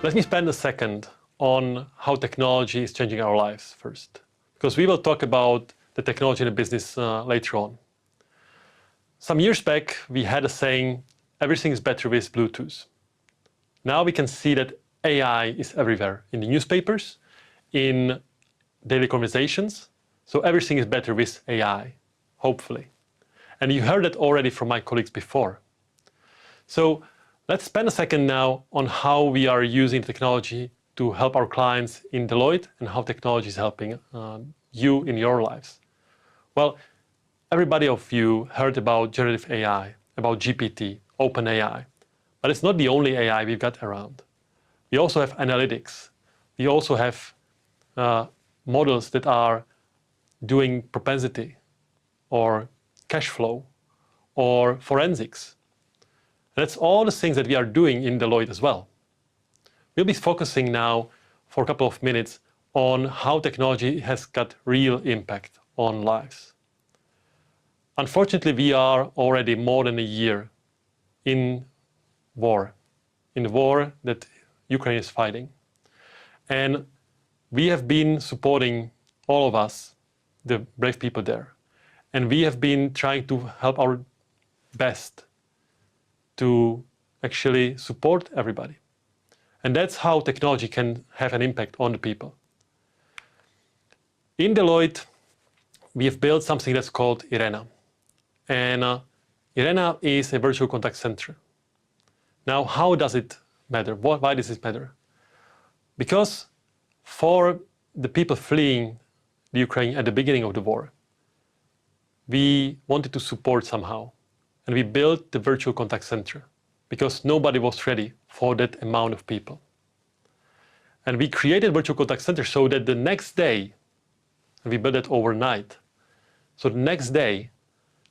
Let me spend a second on how technology is changing our lives first, because we will talk about the technology in the business later on. Some years back, we had a saying, everything is better with Bluetooth. Now we can see that AI is everywhere, in the newspapers, in daily conversations. So everything is better with AI, hopefully. And you heard that already from my colleagues before. So let's spend a second now on how we are using technology to help our clients in Deloitte and how technology is helping you in your lives. Well, everybody of you heard about generative AI, about GPT, OpenAI, but it's not the only AI we've got around. We also have analytics. We also have models that are doing propensity or cash flow or forensics. That's all the things that we are doing in Deloitte as well. We'll be focusing now for a couple of minutes on how technology has got real impact on lives. Unfortunately, we are already more than a year in the war that Ukraine is fighting. And we have been supporting, all of us, the brave people there. And we have been trying to help our best to actually support everybody. And that's how technology can have an impact on the people. In Deloitte, we have built something that's called Irena. And Irena is a virtual contact center. Now, how does it matter? Why does it matter? Because for the people fleeing the Ukraine at the beginning of the war, we wanted to support somehow. And we built the virtual contact center because nobody was ready for that amount of people. And we created virtual contact center so that the next day, and we built it overnight, so the next day,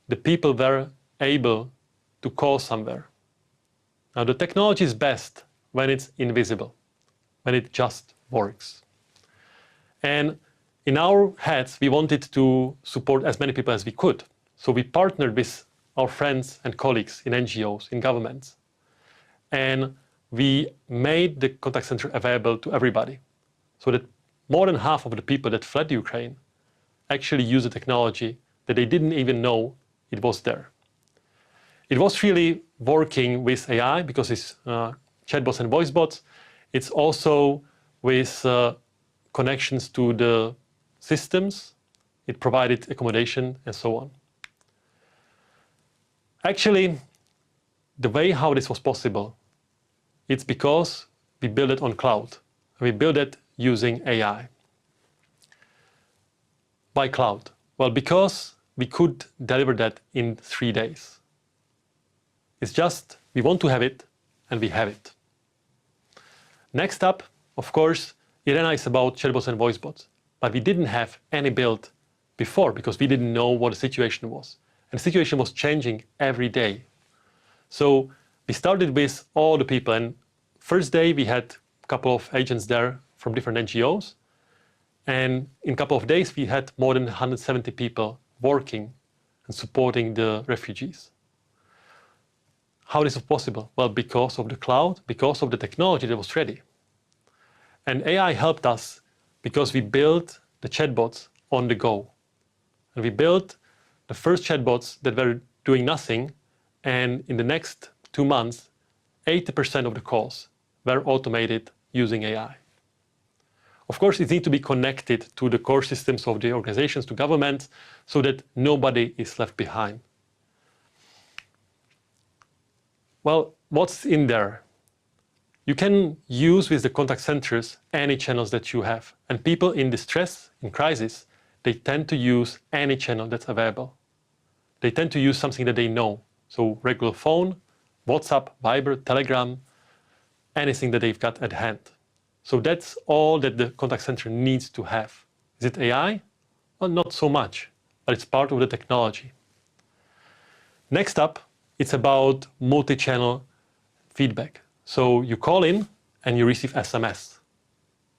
the people were able to call somewhere. Now, the technology is best when it's invisible, when it just works. And in our heads, we wanted to support as many people as we could. So we partnered with our friends and colleagues in NGOs, in governments. And we made the contact center available to everybody, so that more than half of the people that fled Ukraine actually use the technology that they didn't even know it was there. It was really working with AI because it's chatbots and voice bots. It's also with connections to the systems. It provided accommodation and so on. Actually, the way how this was possible, it's because we built it on cloud. We built it using AI. Why cloud? Well, because we could deliver that in 3 days. It's just, we want to have it, and we have it. Next up, of course, Irena is about chatbots and voice bots. But we didn't have any build before because we didn't know what the situation was. And the situation was changing every day. So we started with all the people. And first day, we had a couple of agents there from different NGOs. And in a couple of days, we had more than 170 people working and supporting the refugees. How is it possible? Well, because of the cloud, because of the technology that was ready. And AI helped us because we built the chatbots on the go. And we built the first chatbots that were doing nothing. And in the next 2 months, 80% of the calls were automated using AI. Of course, it needs to be connected to the core systems of the organizations, to governments, so that nobody is left behind. Well, what's in there? You can use with the contact centers any channels that you have. And people in distress, in crisis, they tend to use any channel that's available. They tend to use something that they know. So regular phone, WhatsApp, Viber, Telegram, anything that they've got at hand. So that's all that the contact center needs to have. Is it AI? Well, not so much, but it's part of the technology. Next up, it's about multi-channel feedback. So you call in and you receive SMS,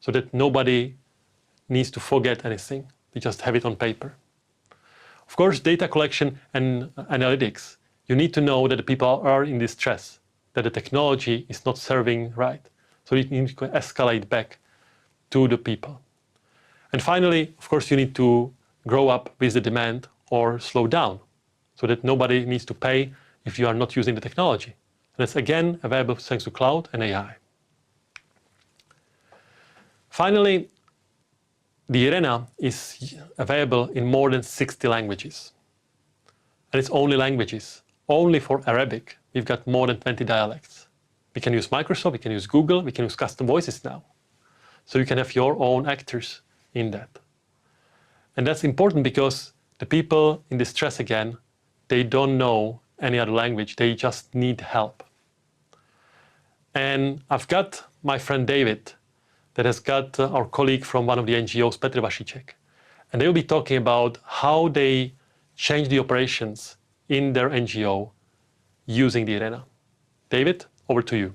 so that nobody needs to forget anything. They just have it on paper. Of course, data collection and analytics. You need to know that the people are in distress, that the technology is not serving right. So you need to escalate back to the people. And finally, of course, you need to grow up with the demand or slow down so that nobody needs to pay if you are not using the technology. And it's again available thanks to cloud and AI. Finally, the arena is available in more than 60 languages. And it's only languages. Only for Arabic, we've got more than 20 dialects. We can use Microsoft, we can use Google, we can use custom voices now. So you can have your own actors in that. And that's important because the people in distress again, they don't know any other language, they just need help. And I've got my friend David that has got our colleague from one of the NGOs, Petr Vašíček. And they will be talking about how they change the operations in their NGO using the arena. David, over to you.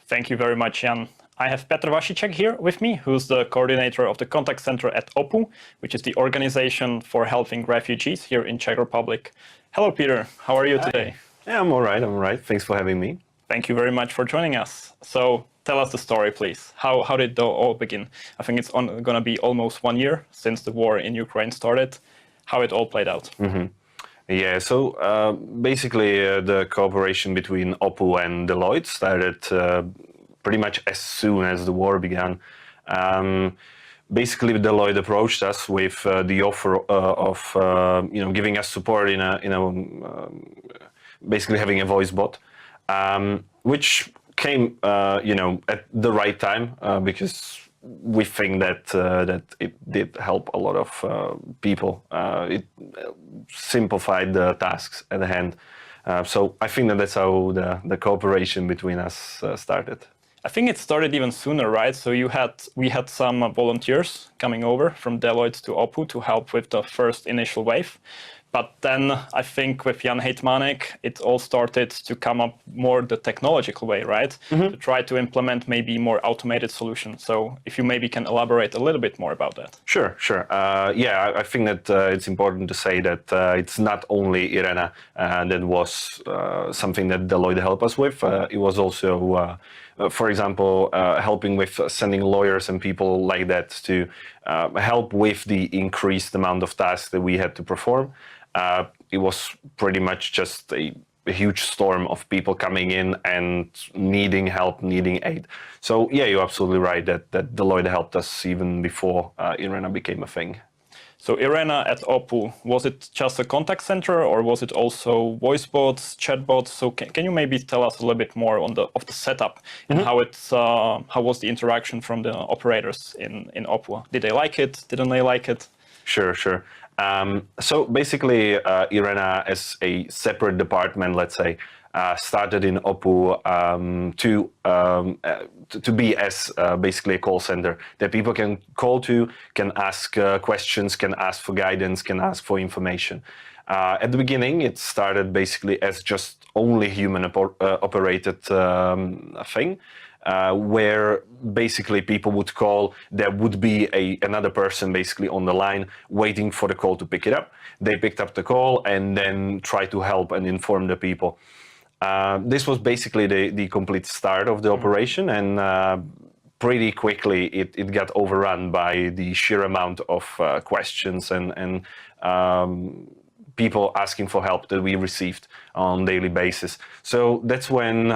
Thank you very much, Jan. I have Petr Vašíček here with me, who's the coordinator of the contact center at OPU, which is the organization for helping refugees here in Czech Republic. Hello, Peter. How are you today? Yeah, I'm all right. Thanks for having me. Thank you very much for joining us. So tell us the story, please. How did it all begin? I think it's going to be almost 1 year since the war in Ukraine started. How it all played out? Mm-hmm. Yeah, so basically the cooperation between OPU and Deloitte started pretty much as soon as the war began. Basically, Deloitte approached us with the offer of giving us support in basically having a voice bot, which came at the right time because we think that it did help a lot of people. It simplified the tasks at hand. So I think that's how the cooperation between us started. I think it started even sooner, right? So we had some volunteers coming over from Deloitte to OPU to help with the first initial wave. But then I think with Jan Hejtmanek, it all started to come up more the technological way, right? Mm-hmm. To try to implement maybe more automated solutions. So if you maybe can elaborate a little bit more about that. Sure. I think that it's important to say that it's not only Irena that was something that Deloitte helped us with. It was also, for example, helping with sending lawyers and people like that to help with the increased amount of tasks that we had to perform. It was pretty much just a huge storm of people coming in and needing help, needing aid. So yeah, you're absolutely right that Deloitte helped us even before Irena became a thing. So Irena at OPU, was it just a contact center or was it also voice bots, chat bots? So can you maybe tell us a little bit more of the setup and mm-hmm. how was the interaction from the operators in OPU? Did they like it? Didn't they like it? Sure. So basically, Irena as a separate department, let's say, started in OPU to be as basically a call center that people can call to, can ask questions, can ask for guidance, can ask for information. At the beginning, it started basically as just only human operated thing. Where basically people would call, there would be another person basically on the line waiting for the call to pick it up. They picked up the call and then try to help and inform the people. This was basically the complete start of the operation, and pretty quickly it got overrun by the sheer amount of questions and people asking for help that we received on a daily basis. So that's when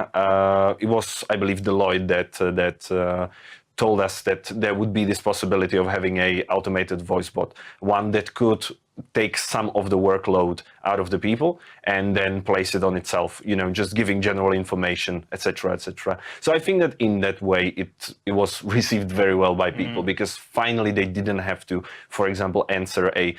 it was, I believe, Deloitte that told us that there would be this possibility of having a automated voice bot, one that could take some of the workload out of the people and then place it on itself, just giving general information, etc., etc. So I think that in that way, it was received very well by people because finally they didn't have to, for example, answer a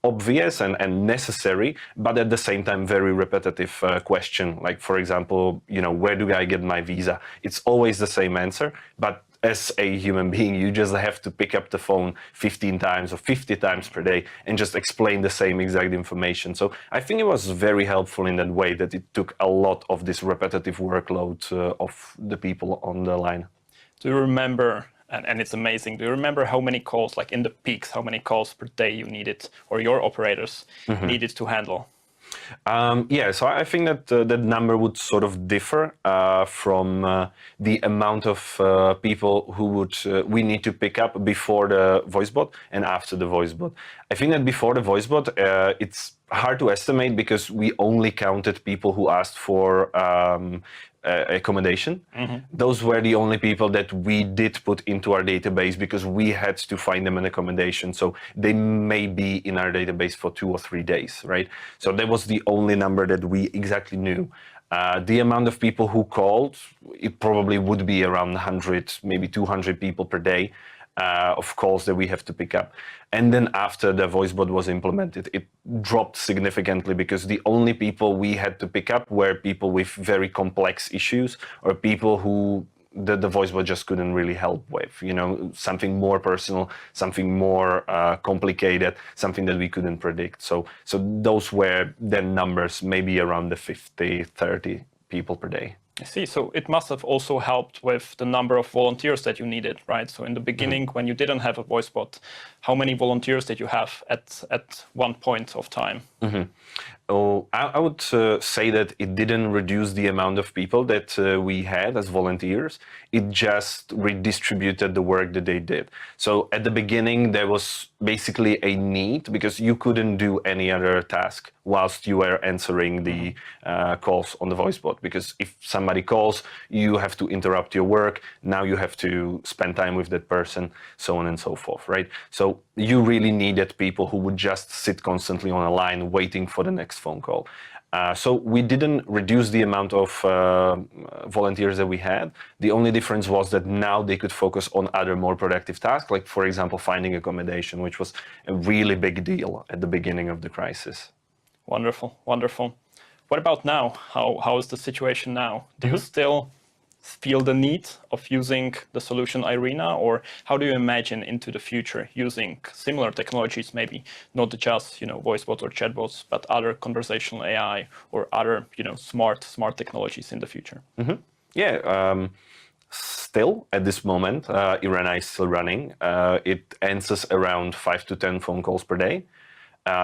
obvious and necessary, but at the same time very repetitive question. Like, for example, where do I get my visa? It's always the same answer, but as a human being, you just have to pick up the phone 15 times or 50 times per day and just explain the same exact information. So I think it was very helpful in that way that it took a lot of this repetitive workload of the people on the line. Do you remember, and it's amazing, do you remember how many calls, like in the peaks, how many calls per day you needed or your operators needed to handle? Yeah, so I think that that number would sort of differ from the amount of people who would we need to pick up before the voice bot and after the voice bot. I think that before the voice bot, it's hard to estimate because we only counted people who asked for accommodation. Those were the only people that we did put into our database because we had to find them an accommodation. So they may be in our database for 2 or 3 days, right? So that was the only number that we exactly knew. The amount of people who called, it probably would be around 100, maybe 200 people per day of calls that we have to pick up. And then after the voice bot was implemented, it dropped significantly because the only people we had to pick up were people with very complex issues or people who the voice bot just couldn't really help with, something more personal, something more complicated, something that we couldn't predict. So those were then numbers, maybe around the 50, 30 people per day. I see. So it must have also helped with the number of volunteers that you needed, right? So in the beginning, when you didn't have a voice bot, how many volunteers did you have at one point of time? Oh, I would say that it didn't reduce the amount of people that we had as volunteers. It just redistributed the work that they did. So at the beginning, there was basically a need because you couldn't do any other task whilst you were answering the calls on the voice bot. Because if somebody calls, you have to interrupt your work. Now you have to spend time with that person, so on and so forth, right? So you really needed people who would just sit constantly on a line waiting for the next phone call. So we didn't reduce the amount of volunteers that we had. The only difference was that now they could focus on other more productive tasks, like, for example, finding accommodation, which was a really big deal at the beginning of the crisis. Wonderful, wonderful. What about now? How is the situation now? Do you still feel the need of using the solution Irina, or how do you imagine into the future using similar technologies, maybe not just voice bots or chatbots, but other conversational AI or other smart technologies in the future? Yeah. Still, at this moment, Irina is still running. It answers around 5 to 10 phone calls per day.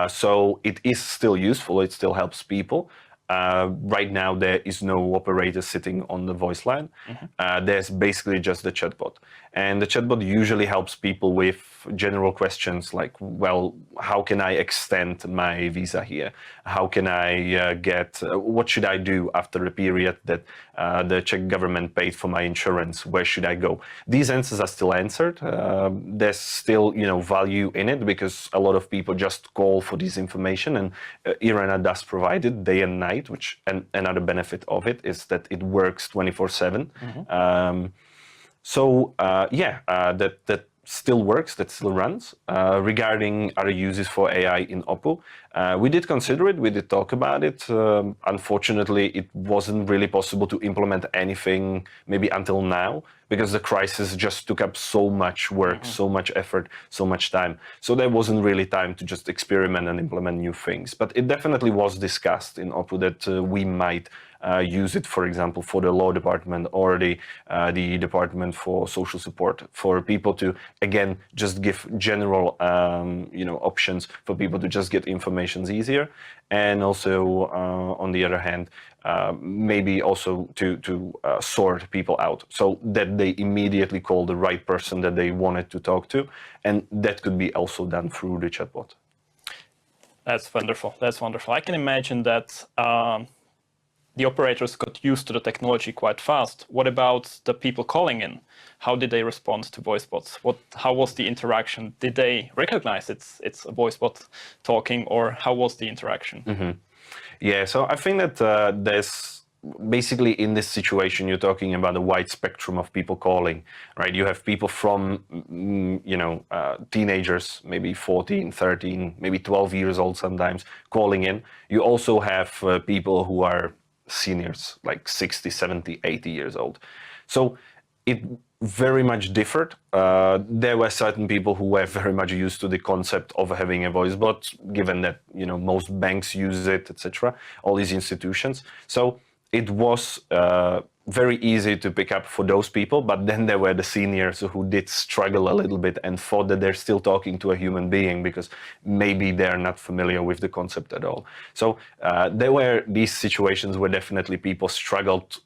So it is still useful. It still helps people. Right now, there is no operator sitting on the voice line. There's basically just the chatbot. And the chatbot usually helps people with general questions like, well, how can I extend my visa here? How can I what should I do after a period that the Czech government paid for my insurance? Where should I go? These answers are still answered. There's still, value in it because a lot of people just call for this information, and Irina does provide it day and night, which another benefit of it is that it works 24/7. That still works, that still runs. Regarding other uses for AI in Oppo, we did consider it, we did talk about it. Unfortunately, it wasn't really possible to implement anything maybe until now, because the crisis just took up so much work, so much effort, so much time. So there wasn't really time to just experiment and implement new things. But it definitely was discussed in Oppo that we might use it, for example, for the law department or the department for social support, for people to, again, just give general, options for people to just get information easier. And also, on the other hand, maybe also to sort people out so that they immediately call the right person that they wanted to talk to. And that could be also done through the chatbot. That's wonderful. That's wonderful. I can imagine that the operators got used to the technology quite fast. What about the people calling in? How did they respond to voice bots? How was the interaction? Did they recognize it's a voice bot talking, or how was the interaction? Yeah, so I think that there's basically, in this situation, you're talking about a wide spectrum of people calling, right? You have people from, teenagers, maybe 14, 13, maybe 12 years old sometimes, calling in. You also have people who are seniors, like 60, 70, 80 years old. So it very much differed. There were certain people who were very much used to the concept of having a voice bot, given that most banks use it, etc., all these institutions. So it was very easy to pick up for those people, but then there were the seniors who did struggle a little bit and thought that they're still talking to a human being because maybe they're not familiar with the concept at all. So there were these situations where definitely people struggled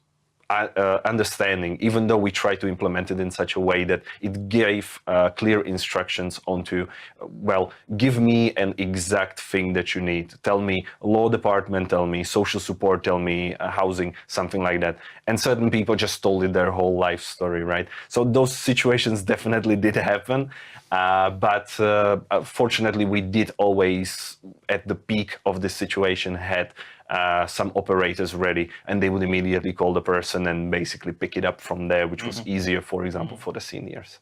understanding, even though we tried to implement it in such a way that it gave clear instructions onto, well, give me an exact thing that you need. Tell me law department, tell me social support, tell me housing, something like that. And certain people just told it their whole life story, right? So those situations definitely did happen. But fortunately, we did always, at the peak of the situation, had some operators ready, and they would immediately call the person and basically pick it up from there, which was easier, for example, for the seniors.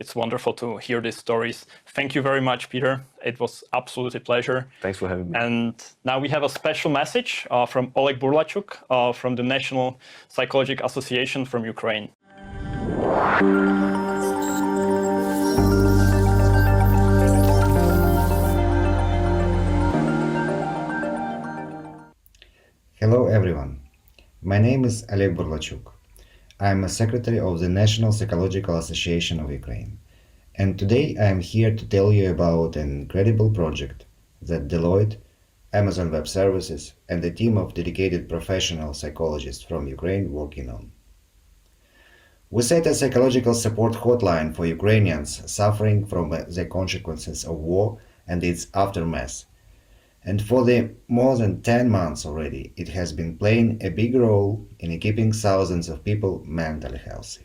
It's wonderful to hear these stories. Thank you very much, Peter. It was absolutely a pleasure. Thanks for having me. And now we have a special message from Oleg Burlachuk from the National Psychological Association from Ukraine. Hello everyone, my name is Oleg Burlachuk. I am a secretary of the National Psychological Association of Ukraine, and today I am here to tell you about an incredible project that Deloitte, Amazon Web Services, and a team of dedicated professional psychologists from Ukraine working on. We set a psychological support hotline for Ukrainians suffering from the consequences of war and its aftermath. And for the more than 10 months already, it has been playing a big role in keeping thousands of people mentally healthy.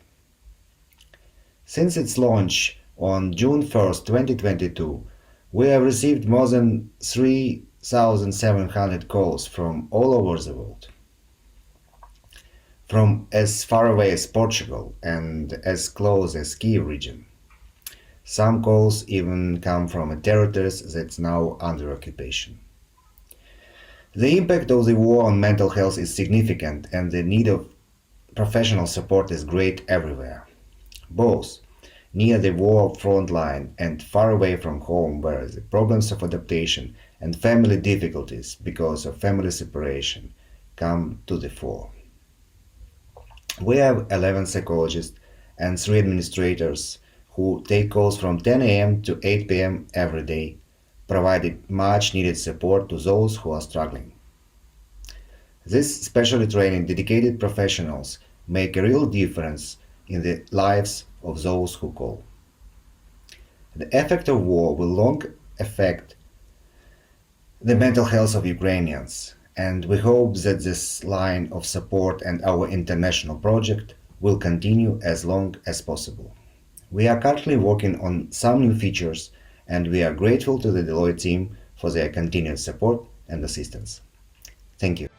Since its launch on June 1st, 2022, we have received more than 3,700 calls from all over the world. From as far away as Portugal and as close as Kyiv region. Some calls even come from territories that's now under occupation. The impact of the war on mental health is significant, and the need of professional support is great everywhere, both near the war front line and far away from home, where the problems of adaptation and family difficulties because of family separation come to the fore. We have 11 psychologists and 3 administrators who take calls from 10 a.m. to 8 p.m. every day, providing much needed support to those who are struggling. These specially trained dedicated professionals make a real difference in the lives of those who call. The effect of war will long affect the mental health of Ukrainians, and we hope that this line of support and our international project will continue as long as possible. We are currently working on some new features, and we are grateful to the Deloitte team for their continued support and assistance. Thank you.